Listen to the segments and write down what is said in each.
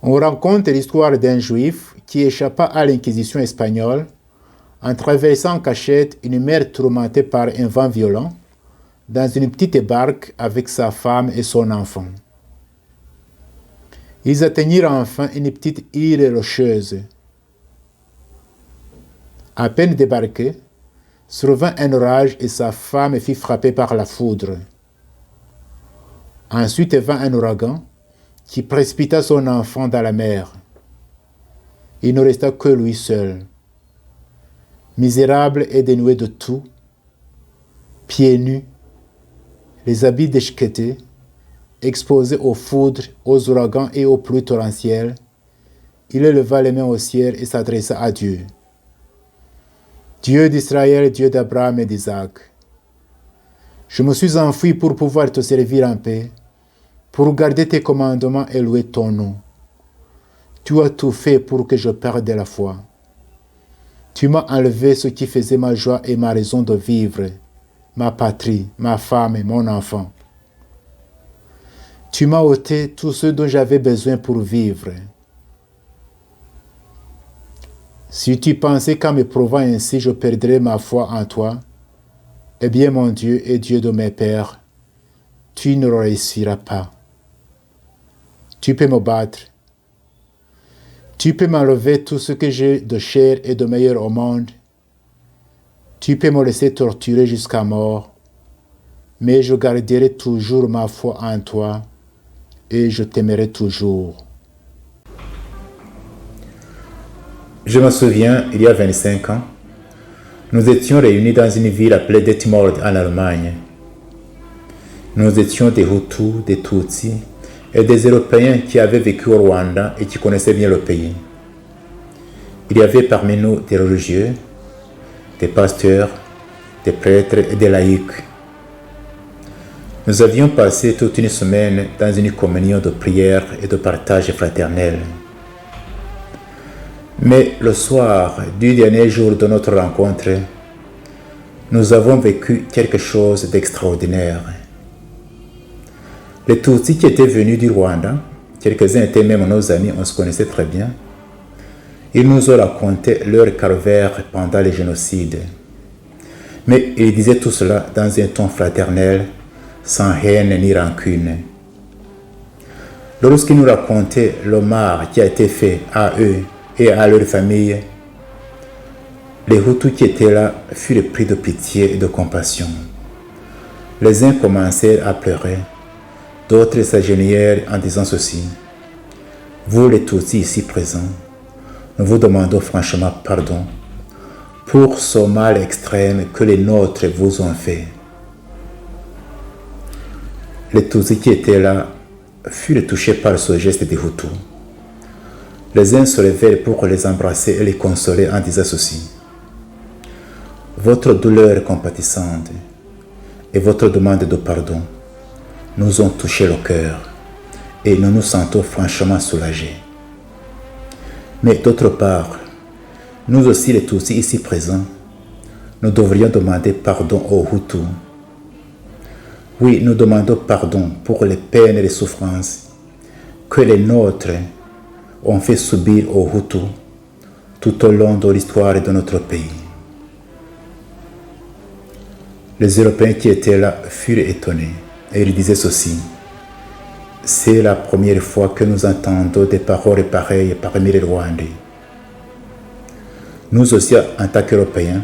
On raconte l'histoire d'un juif qui échappa à l'Inquisition espagnole en traversant en cachette une mer tourmentée par un vent violent dans une petite barque avec sa femme et son enfant. Ils atteignirent enfin une petite île rocheuse. À peine débarqués, survint un orage et sa femme fut frappée par la foudre. Ensuite vint un ouragan qui précipita son enfant dans la mer. Il ne resta que lui seul, misérable et dénué de tout, pieds nus, les habits déchiquetés, exposé aux foudres, aux ouragans et aux pluies torrentielles. Il éleva les mains au ciel et s'adressa à Dieu. Dieu d'Israël, Dieu d'Abraham et d'Isaac, je me suis enfui pour pouvoir te servir en paix, pour garder tes commandements et louer ton nom. Tu as tout fait pour que je perde la foi. Tu m'as enlevé ce qui faisait ma joie et ma raison de vivre, ma patrie, ma femme et mon enfant. Tu m'as ôté tout ce dont j'avais besoin pour vivre. Si tu pensais qu'en me prouvant ainsi je perdrais ma foi en toi, eh bien mon Dieu et Dieu de mes pères, tu ne réussiras pas. Tu peux me battre. Tu peux m'enlever tout ce que j'ai de cher et de meilleur au monde. Tu peux me laisser torturer jusqu'à mort, mais je garderai toujours ma foi en toi et je t'aimerai toujours. Je me souviens, il y a 25 ans, nous étions réunis dans une ville appelée Detmold en Allemagne. Nous étions des Hutus, des Tutsis et des Européens qui avaient vécu au Rwanda et qui connaissaient bien le pays. Il y avait parmi nous des religieux, des pasteurs, des prêtres et des laïcs. Nous avions passé toute une semaine dans une communion de prière et de partage fraternel. Mais le soir du dernier jour de notre rencontre, nous avons vécu quelque chose d'extraordinaire. Les Tutsis qui étaient venus du Rwanda, quelques-uns étaient même nos amis, on se connaissait très bien, ils nous ont raconté leur calvaire pendant les génocides. Mais ils disaient tout cela dans un ton fraternel, sans haine ni rancune. Lorsqu'ils nous racontaient le mal qui a été fait à eux et à leur famille, les Hutus qui étaient là furent pris de pitié et de compassion. Les uns commencèrent à pleurer, d'autres s'agenouillèrent en disant ceci: vous les Tutsis ici présents, nous vous demandons franchement pardon pour ce mal extrême que les nôtres vous ont fait. Les Tutsis qui étaient là furent touchés par ce geste des Hutus. Les uns se levèrent pour les embrasser et les consoler en disant ceci: votre douleur compatissante et votre demande de pardon nous ont touché le cœur et nous nous sentons franchement soulagés. Mais d'autre part, nous aussi les Tutsis ici présents, nous devrions demander pardon aux Hutus. Oui, nous demandons pardon pour les peines et les souffrances que les nôtres ont fait subir aux Hutus tout au long de l'histoire de notre pays. Les Européens qui étaient là furent étonnés et ils disaient ceci: c'est la première fois que nous entendons des paroles pareilles parmi les Rwandais. Nous aussi, en tant qu'Européens,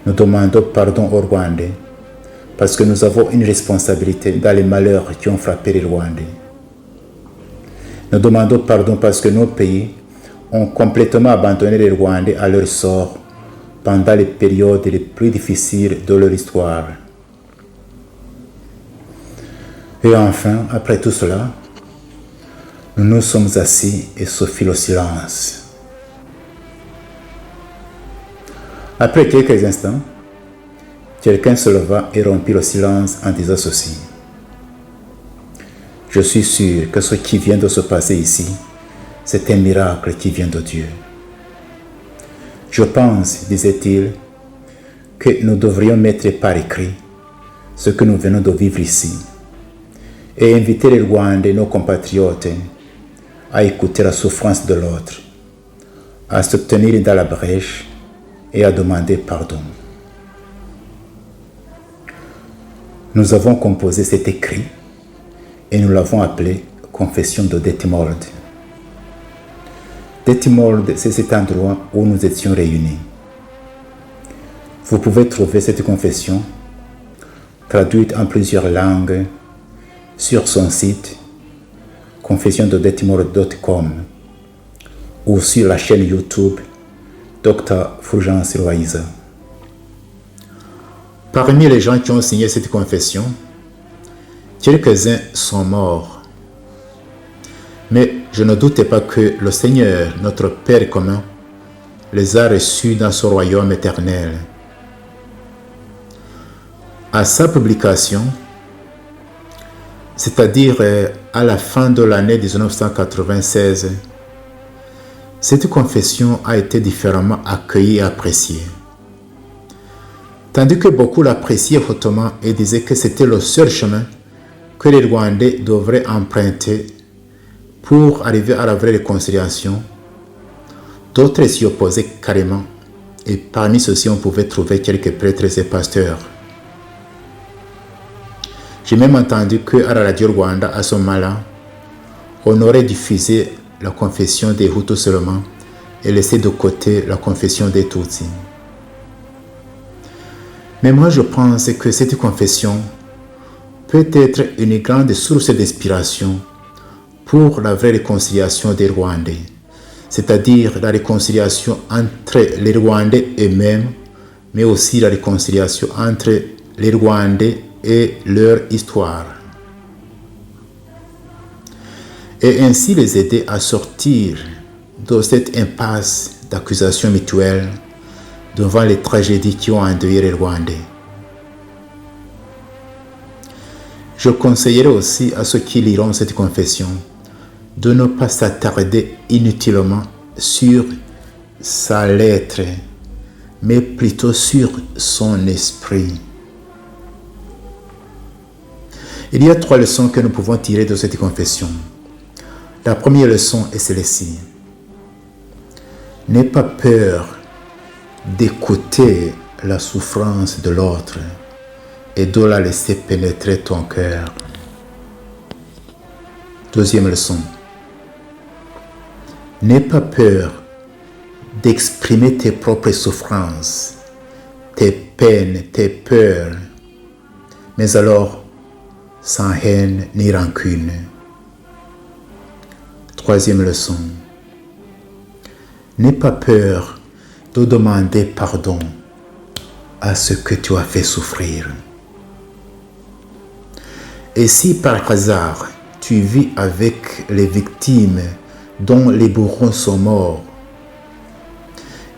nous demandons pardon aux Rwandais parce que nous avons une responsabilité dans les malheurs qui ont frappé les Rwandais. Nous demandons pardon parce que nos pays ont complètement abandonné les Rwandais à leur sort pendant les périodes les plus difficiles de leur histoire. Et enfin, après tout cela, nous nous sommes assis et ce fut le silence. Après quelques instants, quelqu'un se leva et rompit le silence en disant ceci: je suis sûr que ce qui vient de se passer ici, c'est un miracle qui vient de Dieu. Je pense, disait-il, que nous devrions mettre par écrit ce que nous venons de vivre ici et inviter les Rwandais, nos compatriotes, à écouter la souffrance de l'autre, à se tenir dans la brèche et à demander pardon. Nous avons composé cet écrit et nous l'avons appelé Confession de Detmold. Detmold, c'est cet endroit où nous étions réunis. Vous pouvez trouver cette confession traduite en plusieurs langues sur son site confessiondedetmold.com ou sur la chaîne YouTube Dr. Fulgence Loaiza. Parmi les gens qui ont signé cette confession, quelques-uns sont morts. Mais je ne doutais pas que le Seigneur, notre Père commun, les a reçus dans son royaume éternel. À sa publication, c'est-à-dire à la fin de l'année 1996, cette confession a été différemment accueillie et appréciée. Tandis que beaucoup l'appréciaient hautement et disaient que c'était le seul chemin que les Rwandais devraient emprunter pour arriver à la vraie réconciliation, d'autres s'y opposaient carrément, et parmi ceux-ci on pouvait trouver quelques prêtres et pasteurs. J'ai même entendu qu'à la radio Rwanda, à ce moment-là, on aurait diffusé la confession des Hutus seulement et laissé de côté la confession des Tutsis. Mais moi je pense que cette confession peut être une grande source d'inspiration pour la vraie réconciliation des Rwandais, c'est-à-dire la réconciliation entre les Rwandais eux-mêmes, mais aussi la réconciliation entre les Rwandais et leur histoire. Et ainsi les aider à sortir de cette impasse d'accusations mutuelles devant les tragédies qui ont endeuillé les Rwandais. Je conseillerais aussi à ceux qui liront cette confession de ne pas s'attarder inutilement sur sa lettre, mais plutôt sur son esprit. Il y a 3 leçons que nous pouvons tirer de cette confession. La première leçon est celle-ci. N'aie pas peur d'écouter la souffrance de l'autre et de la laisser pénétrer ton cœur. Deuxième leçon. N'aie pas peur d'exprimer tes propres souffrances, tes peines, tes peurs, mais alors sans haine ni rancune. Troisième leçon. N'aie pas peur de demander pardon à ce que tu as fait souffrir. Et si par hasard tu vis avec les victimes dont les bourreaux sont morts,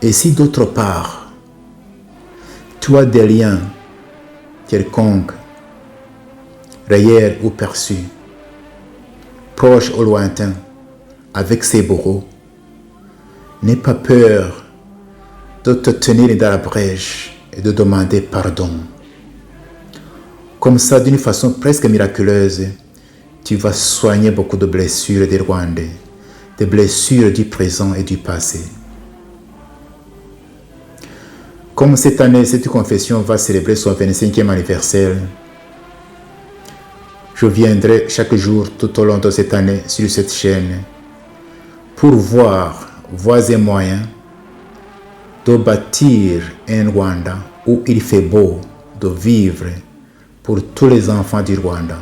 et si d'autre part tu as des liens quelconques, réels ou perçus, proches ou lointains, avec ces bourreaux, n'aie pas peur de te tenir dans la brèche et de demander pardon. Comme ça, d'une façon presque miraculeuse, tu vas soigner beaucoup de blessures des Rwandais, des blessures du présent et du passé. Comme cette année, cette confession va célébrer son 25e anniversaire, je viendrai chaque jour tout au long de cette année sur cette chaîne pour voir voies et moyens de bâtir un Rwanda où il fait beau de vivre pour tous les enfants du Rwanda.